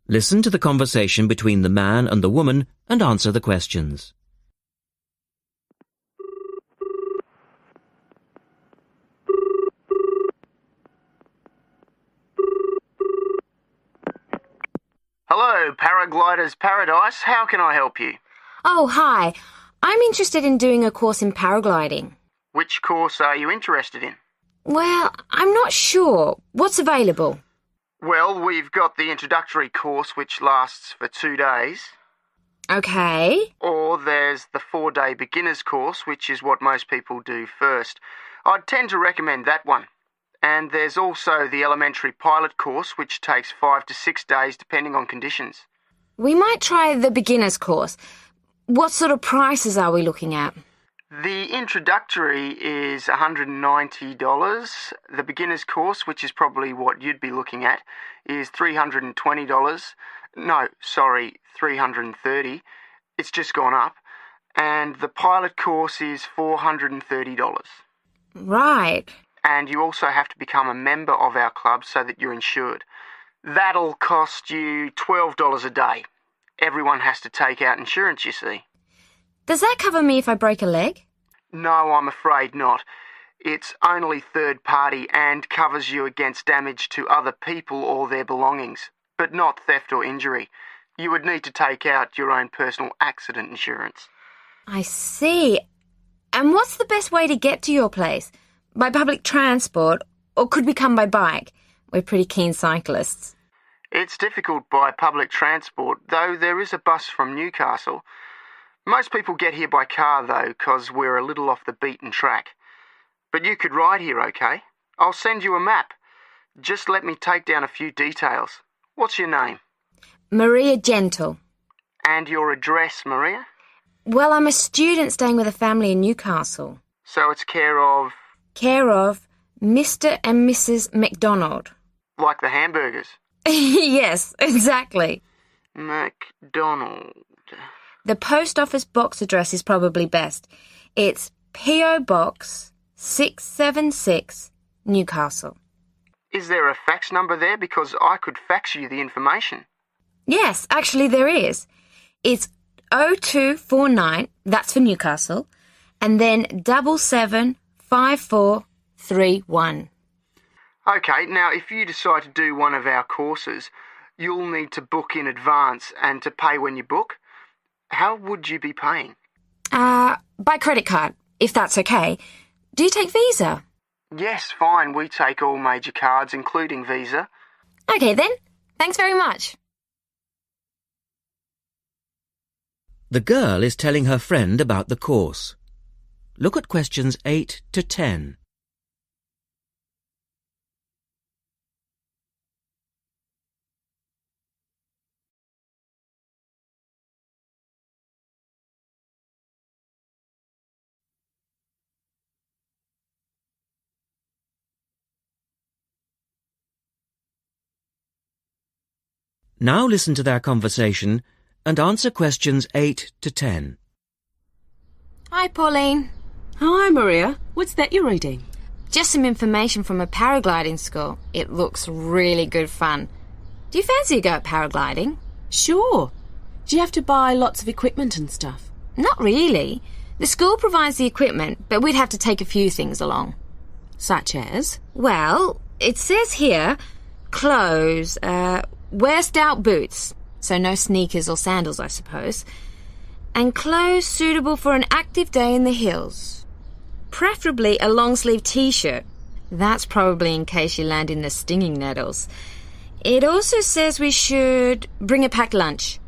Listen to the conversation between the man and the woman and answer the questions. Hello, Paraglider's Paradise. How can I help you? Oh, hi. I'm interested in doing a course in paragliding. Which course are you interested in? Well, I'm not sure. What's available? Well, we've got the introductory course, which lasts for 2 days. Okay. Or there's the 4-day beginner's course, which is what most people do first. I'd tend to recommend that one. And there's also the elementary pilot course, which takes 5 to 6 days depending on conditions. We might try the beginner's course. What sort of prices are we looking at? The introductory is $190. The beginner's course, which is probably what you'd be looking at, is $320. No, sorry, $330. It's just gone up. And the pilot course is $430. Right. And you also have to become a member of our club so that you're insured. That'll cost you $12 a day. Everyone has to take out insurance, you see. Does that cover me if I break a leg? No, I'm afraid not. It's only third party and covers you against damage to other people or their belongings, but not theft or injury. You would need to take out your own personal accident insurance. I see. And what's the best way to get to your place? By public transport, or could we come by bike? We're pretty keen cyclists. It's difficult by public transport, though there is a bus from Newcastle. Most people get here by car, though, 'cause we're a little off the beaten track. But you could ride here, okay? I'll send you a map. Just let me take down a few details. What's your name? Maria Gentle. And your address, Maria? Well, I'm a student staying with a family in Newcastle. So it's care of... Care of Mr. and Mrs. McDonald. Like the hamburgers? Yes, exactly. McDonald. The post office box address is probably best. It's P.O. Box 676, Newcastle. Is there a fax number there? Because I could fax you the information. Yes, actually there is. It's 0249, that's for Newcastle, and then 775431. Okay, now if you decide to do one of our courses, you'll need to book in advance and to pay when you book. How would you be paying? By credit card, if that's okay. Do you take Visa? Yes, fine. We take all major cards, including Visa. Okay then. Thanks very much. The girl is telling her friend about the course. Look at questions 8 to 10. Now listen to their conversation and answer questions 8 to 10. Hi, Pauline. Hi, Maria. What's that you're reading? Just some information from a paragliding school. It looks really good fun. Do you fancy a go at paragliding? Sure. Do you have to buy lots of equipment and stuff? Not really. The school provides the equipment, but we'd have to take a few things along. Such as? Well, it says here, clothes, wear stout boots, so no sneakers or sandals, I suppose, and clothes suitable for an active day in the hills. Preferably a long-sleeve t-shirt. That's probably in case you land in the stinging nettles. It also says we should bring a packed lunch.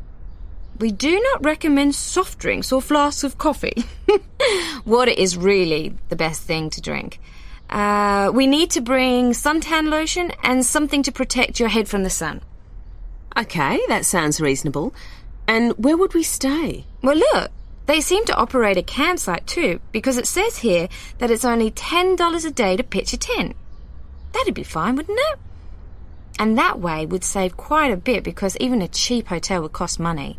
We do not recommend soft drinks or flasks of coffee. Water is really the best thing to drink. We need to bring suntan lotion and something to protect your head from the sun. Okay, that sounds reasonable. And where would we stay? Well, look, they seem to operate a campsite too, because it says here that it's only $10 a day to pitch a tent. That'd be fine, wouldn't it? And that way we'd save quite a bit, because even a cheap hotel would cost money.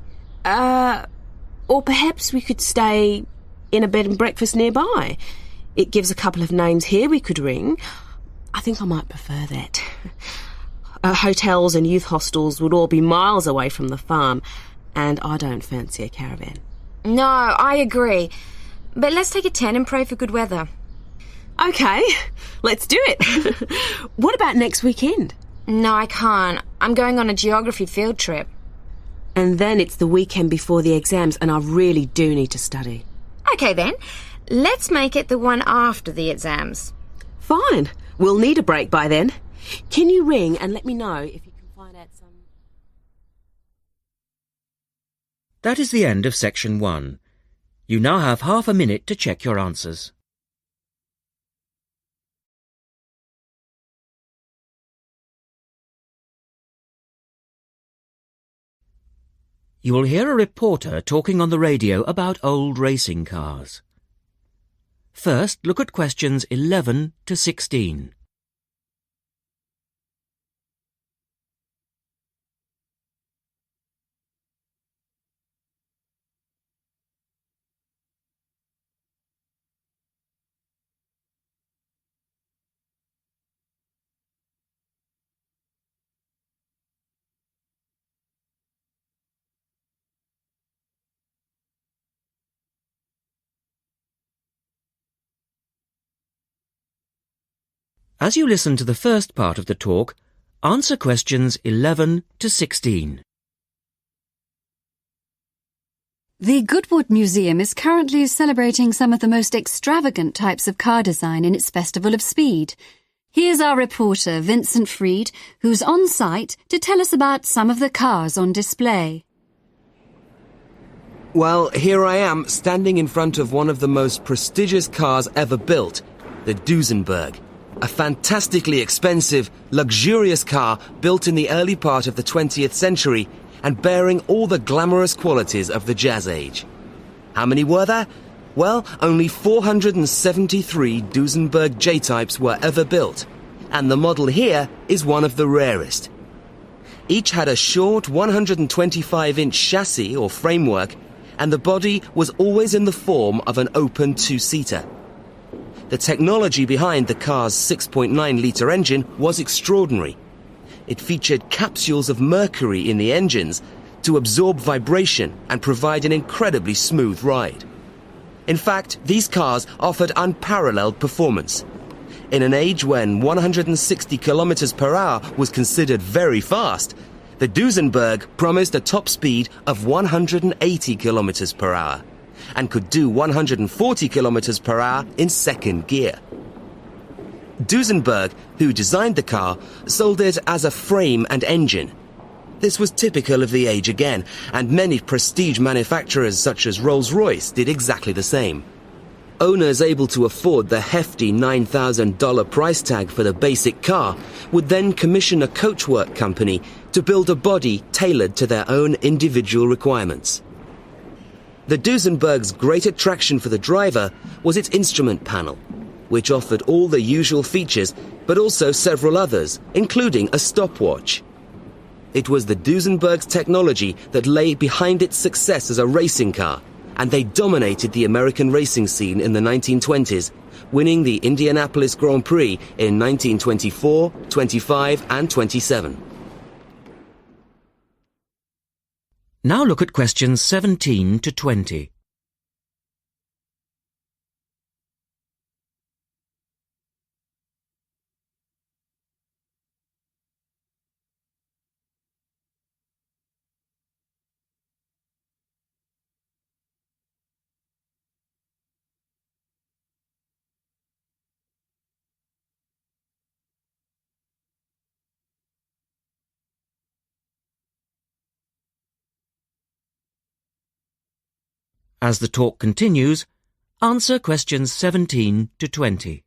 Or perhaps we could stay in a bed and breakfast nearby. It gives a couple of names here we could ring. I think I might prefer that. Hotels and youth hostels would all be miles away from the farm, and I don't fancy a caravan. No, I agree. But let's take a tent and pray for good weather. OK, let's do it. What about next weekend? No, I can't. I'm going on a geography field trip. And then it's the weekend before the exams, and I really do need to study. OK then, let's make it the one after the exams. Fine. We'll need a break by then. Can you ring and let me know if you can find out some... That is the end of section 1. You now have half a minute to check your answers. You will hear a reporter talking on the radio about old racing cars. First, look at questions 11 to 16. As you listen to the first part of the talk, answer questions 11 to 16. The Goodwood Museum is currently celebrating some of the most extravagant types of car design in its Festival of Speed. Here's our reporter, Vincent Freed, who's on site to tell us about some of the cars on display. Well, here I am, standing in front of one of the most prestigious cars ever built, the Duesenberg. A fantastically expensive, luxurious car built in the early part of the 20th century and bearing all the glamorous qualities of the Jazz Age. How many were there? Well, only 473 Duesenberg J-types were ever built, and the model here is one of the rarest. Each had a short 125-inch chassis or framework, and the body was always in the form of an open two-seater. The technology behind the car's 6.9-litre engine was extraordinary. It featured capsules of mercury in the engines to absorb vibration and provide an incredibly smooth ride. In fact, these cars offered unparalleled performance. In an age when 160 kilometers per hour was considered very fast, the Duesenberg promised a top speed of 180 kilometers per hour. And could do 140 kilometers per hour in second gear. Duesenberg, who designed the car, sold it as a frame and engine. This was typical of the age again, and many prestige manufacturers such as Rolls-Royce did exactly the same. Owners able to afford the hefty $9,000 price tag for the basic car would then commission a coachwork company to build a body tailored to their own individual requirements. The Duesenberg's great attraction for the driver was its instrument panel, which offered all the usual features, but also several others, including a stopwatch. It was the Duesenberg's technology that lay behind its success as a racing car, and they dominated the American racing scene in the 1920s, winning the Indianapolis Grand Prix in 1924, 25, and 27. Now look at questions 17 to 20. As the talk continues, answer questions 17 to 20.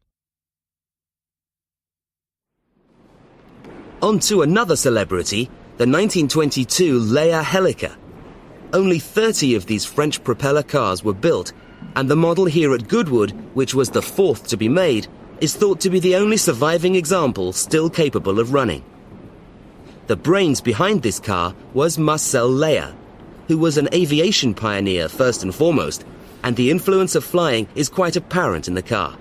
On to another celebrity, the 1922 Leia Helica. Only 30 of these French propeller cars were built, and the model here at Goodwood, which was the fourth to be made, is thought to be the only surviving example still capable of running. The brains behind this car was Marcel Leia, who was an aviation pioneer first and foremost, and the influence of flying is quite apparent in the car.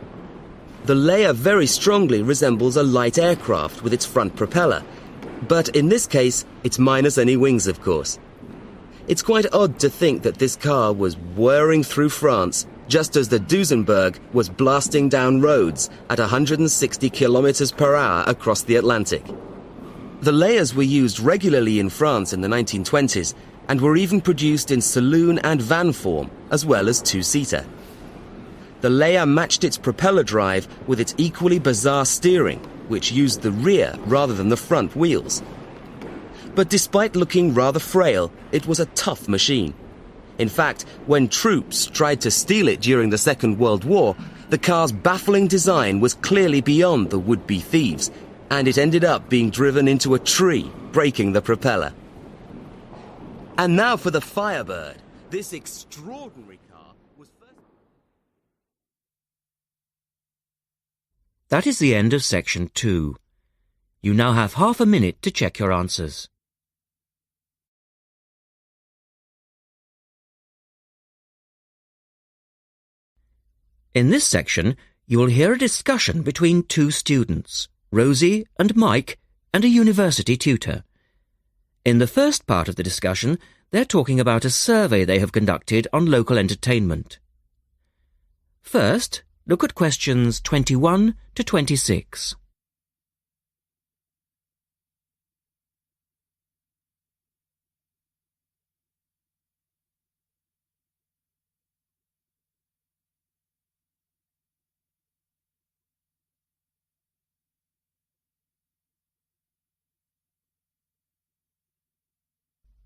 The Leia very strongly resembles a light aircraft with its front propeller, but in this case, it's minus any wings, of course. It's quite odd to think that this car was whirring through France just as the Duesenberg was blasting down roads at 160 kilometers per hour across the Atlantic. The Leias were used regularly in France in the 1920s and were even produced in saloon and van form, as well as two-seater. The Leia matched its propeller drive with its equally bizarre steering, which used the rear rather than the front wheels. But despite looking rather frail, it was a tough machine. In fact, when troops tried to steal it during the Second World War, the car's baffling design was clearly beyond the would-be thieves, and it ended up being driven into a tree, breaking the propeller. And now for the Firebird. This extraordinary car was first... That is the end of section 2. You now have half a minute to check your answers. In this section, you will hear a discussion between two students, Rosie and Mike, and a university tutor. In the first part of the discussion, they're talking about a survey they have conducted on local entertainment. First, look at questions 21 to 26.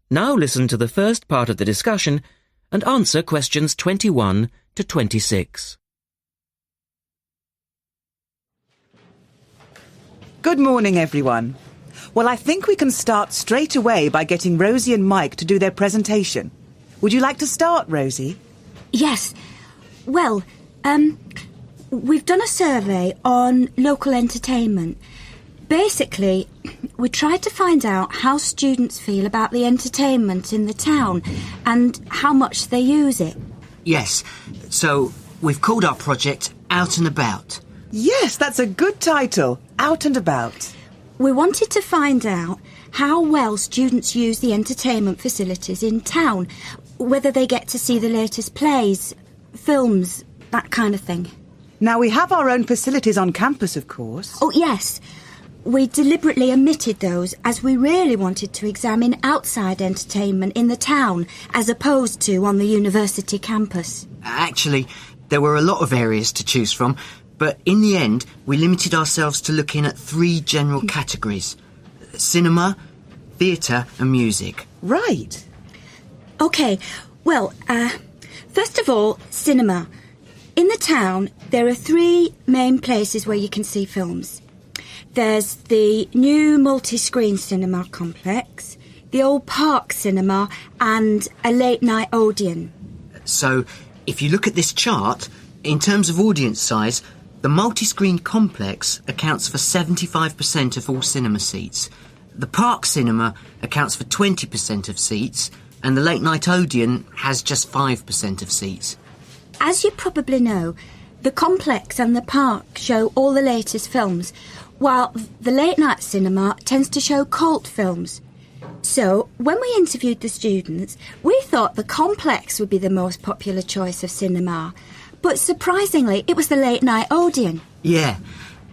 Now listen to the first part of the discussion and answer questions 21 to 26. Good morning, everyone. Well, I think we can start straight away by getting Rosie and Mike to do their presentation. Would you like to start, Rosie? Yes. Well, we've done a survey on local entertainment. Basically, we tried to find out how students feel about the entertainment in the town and how much they use it. Yes, so we've called our project Out and About. Yes, that's a good title. Out and About. We wanted to find out how well students use the entertainment facilities in town, whether they get to see the latest plays, films, that kind of thing. Now, we have our own facilities on campus, of course. Oh, yes. We deliberately omitted those as we really wanted to examine outside entertainment in the town as opposed to on the university campus. Actually, there were a lot of areas to choose from, but in the end, we limited ourselves to looking at 3 general categories: cinema, theatre and music. Right. OK, well, first of all, cinema. In the town, there are 3 main places where you can see films. There's the new multi-screen cinema complex, the old Park Cinema and a late-night Odeon. So, if you look at this chart, in terms of audience size, the multi-screen complex accounts for 75% of all cinema seats. The Park Cinema accounts for 20% of seats, and the late-night Odeon has just 5% of seats. As you probably know, the complex and the park show all the latest films, while the late-night cinema tends to show cult films. So, when we interviewed the students, we thought the complex would be the most popular choice of cinema. But surprisingly, it was the late-night Odeon. Yeah,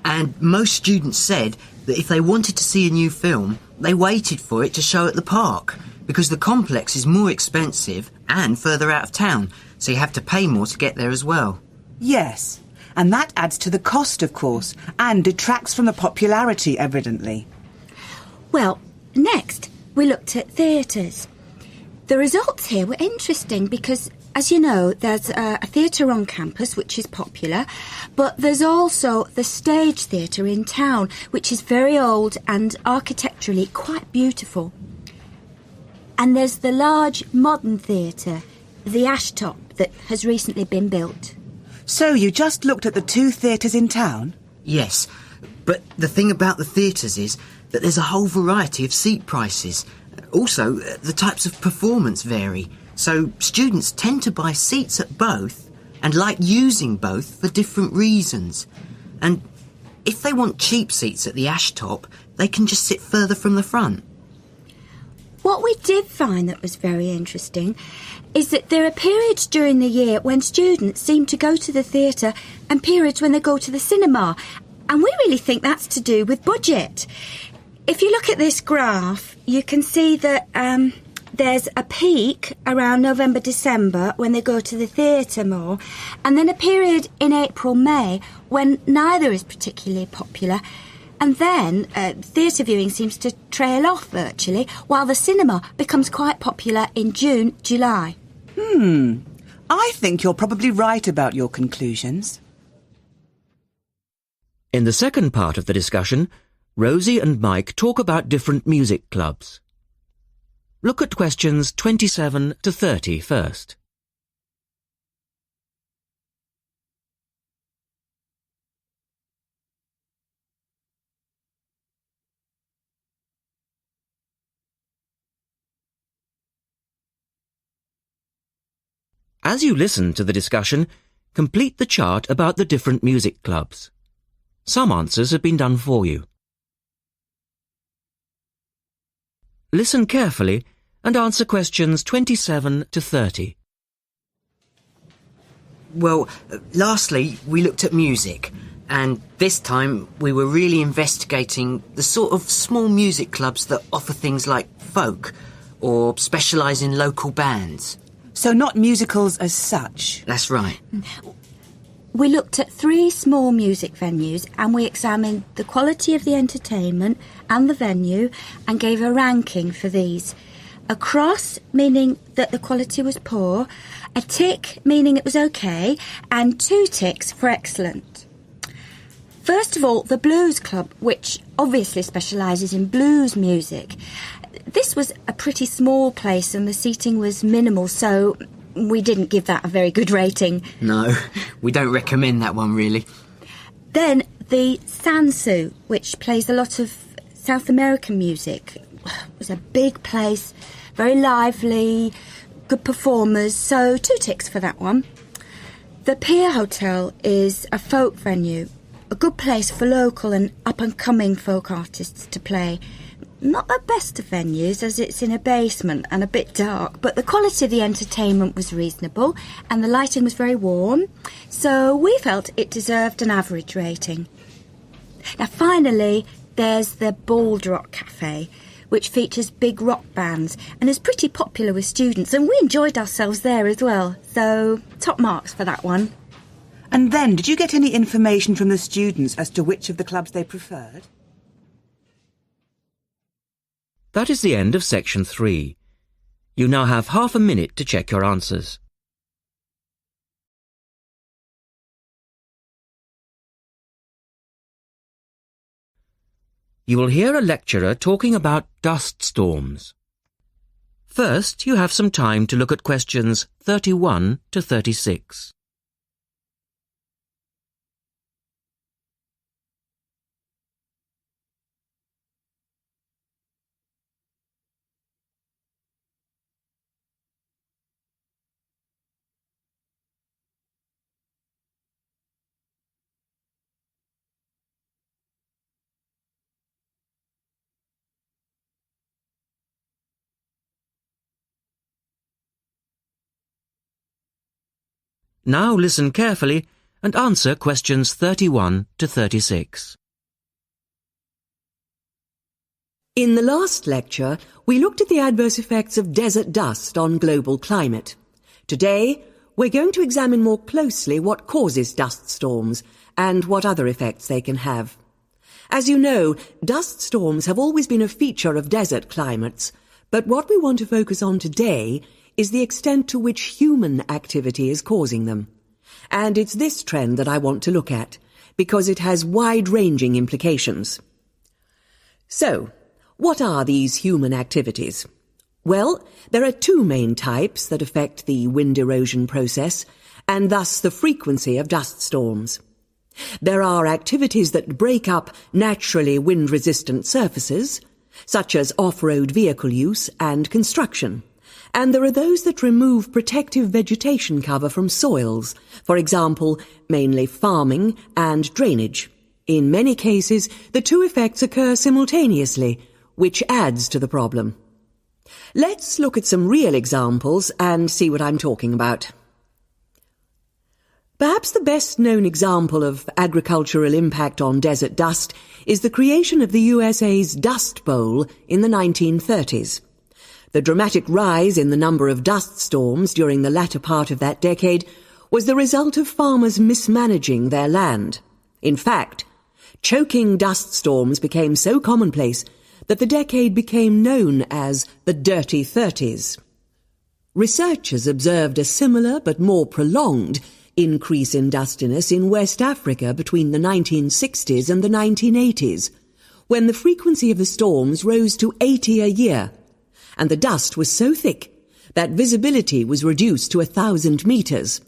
and most students said that if they wanted to see a new film, they waited for it to show at the park, because the complex is more expensive and further out of town, so you have to pay more to get there as well. Yes, and that adds to the cost, of course, and detracts from the popularity, evidently. Well, next, we looked at theatres. The results here were interesting because, as you know, there's a theatre on campus, which is popular, but there's also the Stage Theatre in town, which is very old and architecturally quite beautiful. And there's the large modern theatre, the Ashtop, that has recently been built. So you just looked at the 2 theatres in town? Yes, but the thing about the theatres is that there's a whole variety of seat prices. Also, the types of performance vary, so students tend to buy seats at both and like using both for different reasons. And if they want cheap seats at the ash top, they can just sit further from the front. What we did find that was very interesting is that there are periods during the year when students seem to go to the theatre and periods when they go to the cinema. And we really think that's to do with budget. If you look at this graph, you can see that there's a peak around November, December when they go to the theatre more, and then a period in April, May when neither is particularly popular. And then theatre viewing seems to trail off virtually, while the cinema becomes quite popular in June, July. I think you're probably right about your conclusions. In the second part of the discussion, Rosie and Mike talk about different music clubs. Look at questions 27 to 30 first. As you listen to the discussion, complete the chart about the different music clubs. Some answers have been done for you. Listen carefully and answer questions 27 to 30. Well, lastly, we looked at music, and this time we were really investigating the sort of small music clubs that offer things like folk or specialise in local bands. So not musicals as such? That's right. We looked at 3 small music venues and we examined the quality of the entertainment and the venue and gave a ranking for these. A cross, meaning that the quality was poor, a tick, meaning it was okay, and 2 ticks for excellent. First of all, the Blues Club, which obviously specialises in blues music. This was a pretty small place and the seating was minimal, so we didn't give that a very good rating. No, we don't recommend that one, really. Then the Sansu, which plays a lot of South American music. It was a big place, very lively, good performers, so 2 ticks for that one. The Pier Hotel is a folk venue, a good place for local and up-and-coming folk artists to play. Not the best of venues, as it's in a basement and a bit dark, but the quality of the entertainment was reasonable and the lighting was very warm, so we felt it deserved an average rating. Now finally, there's the Bald Rock Cafe, which features big rock bands and is pretty popular with students, and we enjoyed ourselves there as well, so top marks for that one. And then, did you get any information from the students as to which of the clubs they preferred? That is the end of section 3. You now have half a minute to check your answers. You will hear a lecturer talking about dust storms. First, you have some time to look at questions 31 to 36. Now listen carefully and answer questions 31 to 36. In the last lecture, we looked at the adverse effects of desert dust on global climate. Today, we're going to examine more closely what causes dust storms and what other effects they can have. As you know, dust storms have always been a feature of desert climates, but what we want to focus on today is the extent to which human activity is causing them. And it's this trend that I want to look at, because it has wide-ranging implications. So, what are these human activities? Well, there are 2 main types that affect the wind erosion process, and thus the frequency of dust storms. There are activities that break up naturally wind-resistant surfaces, such as off-road vehicle use and construction. And there are those that remove protective vegetation cover from soils, for example, mainly farming and drainage. In many cases, the two effects occur simultaneously, which adds to the problem. Let's look at some real examples and see what I'm talking about. Perhaps the best-known example of agricultural impact on desert dust is the creation of the USA's Dust Bowl in the 1930s. The dramatic rise in the number of dust storms during the latter part of that decade was the result of farmers mismanaging their land. In fact, choking dust storms became so commonplace that the decade became known as the Dirty 30s. Researchers observed a similar but more prolonged increase in dustiness in West Africa between the 1960s and the 1980s, when the frequency of the storms rose to 80 a year, and the dust was so thick that visibility was reduced to 1,000 meters.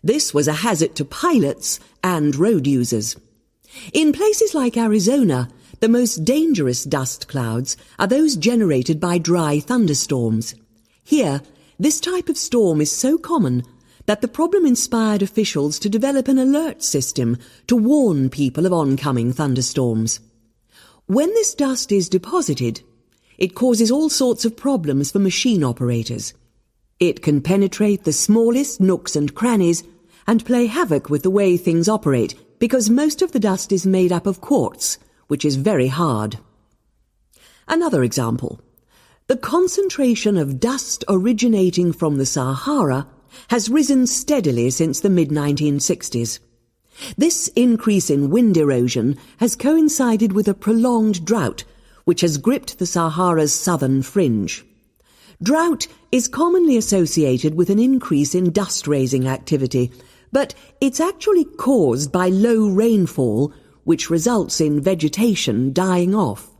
This was a hazard to pilots and road users. In places like Arizona, the most dangerous dust clouds are those generated by dry thunderstorms. Here, this type of storm is so common that the problem inspired officials to develop an alert system to warn people of oncoming thunderstorms. When this dust is deposited, it causes all sorts of problems for machine operators. It can penetrate the smallest nooks and crannies and play havoc with the way things operate, because most of the dust is made up of quartz, which is very hard. Another example. The concentration of dust originating from the Sahara has risen steadily since the mid-1960s. This increase in wind erosion has coincided with a prolonged drought, which has gripped the Sahara's southern fringe. Drought is commonly associated with an increase in dust-raising activity, but it's actually caused by low rainfall, which results in vegetation dying off.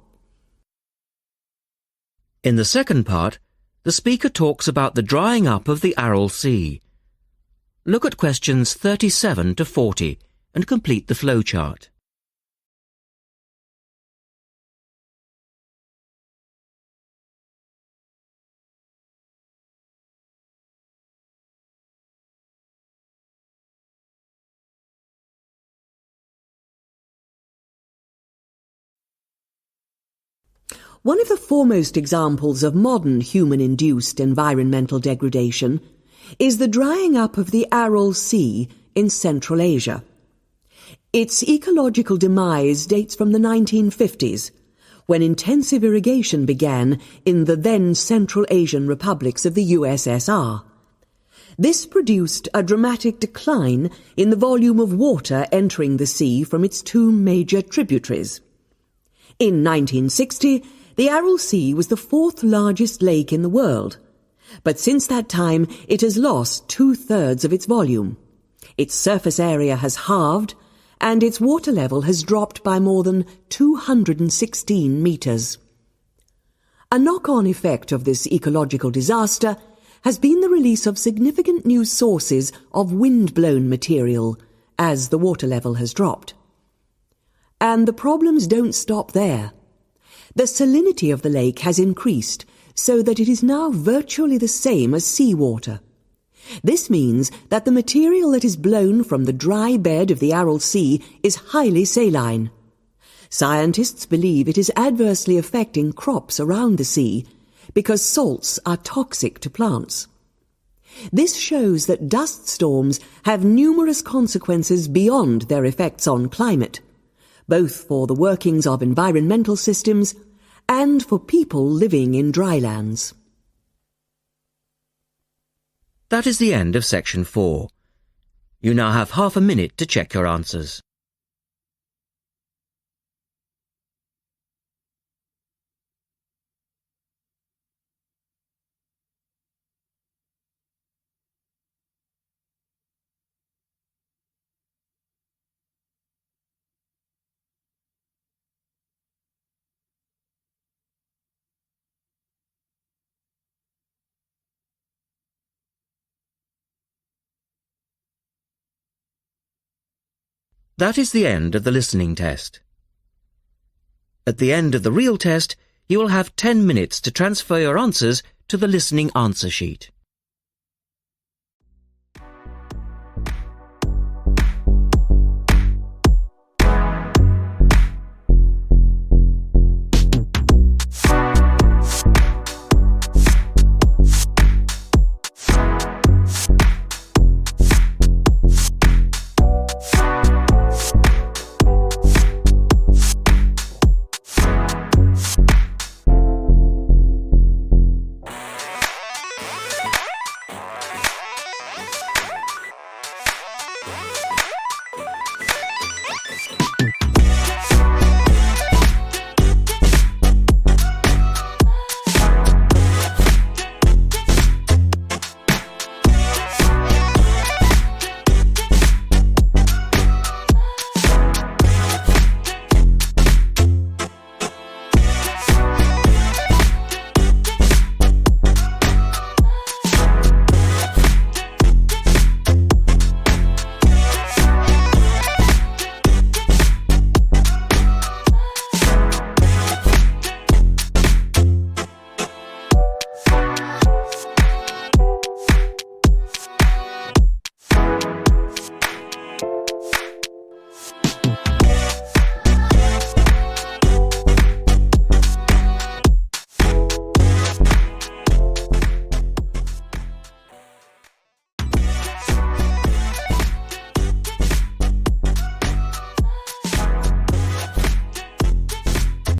In the second part, the speaker talks about the drying up of the Aral Sea. Look at questions 37 to 40 and complete the flowchart. One of the foremost examples of modern human-induced environmental degradation is the drying up of the Aral Sea in Central Asia. Its ecological demise dates from the 1950s, when intensive irrigation began in the then Central Asian republics of the USSR. This produced a dramatic decline in the volume of water entering the sea from its two major tributaries. In 1960, the Aral Sea was the fourth largest lake in the world, but since that time it has lost 2/3 of its volume. Its surface area has halved, and its water level has dropped by more than 216 meters. A knock-on effect of this ecological disaster has been the release of significant new sources of wind-blown material as the water level has dropped. And the problems don't stop there. The salinity of the lake has increased so that it is now virtually the same as seawater. This means that the material that is blown from the dry bed of the Aral Sea is highly saline. Scientists believe it is adversely affecting crops around the sea because salts are toxic to plants. This shows that dust storms have numerous consequences beyond their effects on climate, both for the workings of environmental systems and for people living in drylands. That is the end of section 4. You now have half a minute to check your answers. That is the end of the listening test. At the end of the real test, you will have 10 minutes to transfer your answers to the listening answer sheet.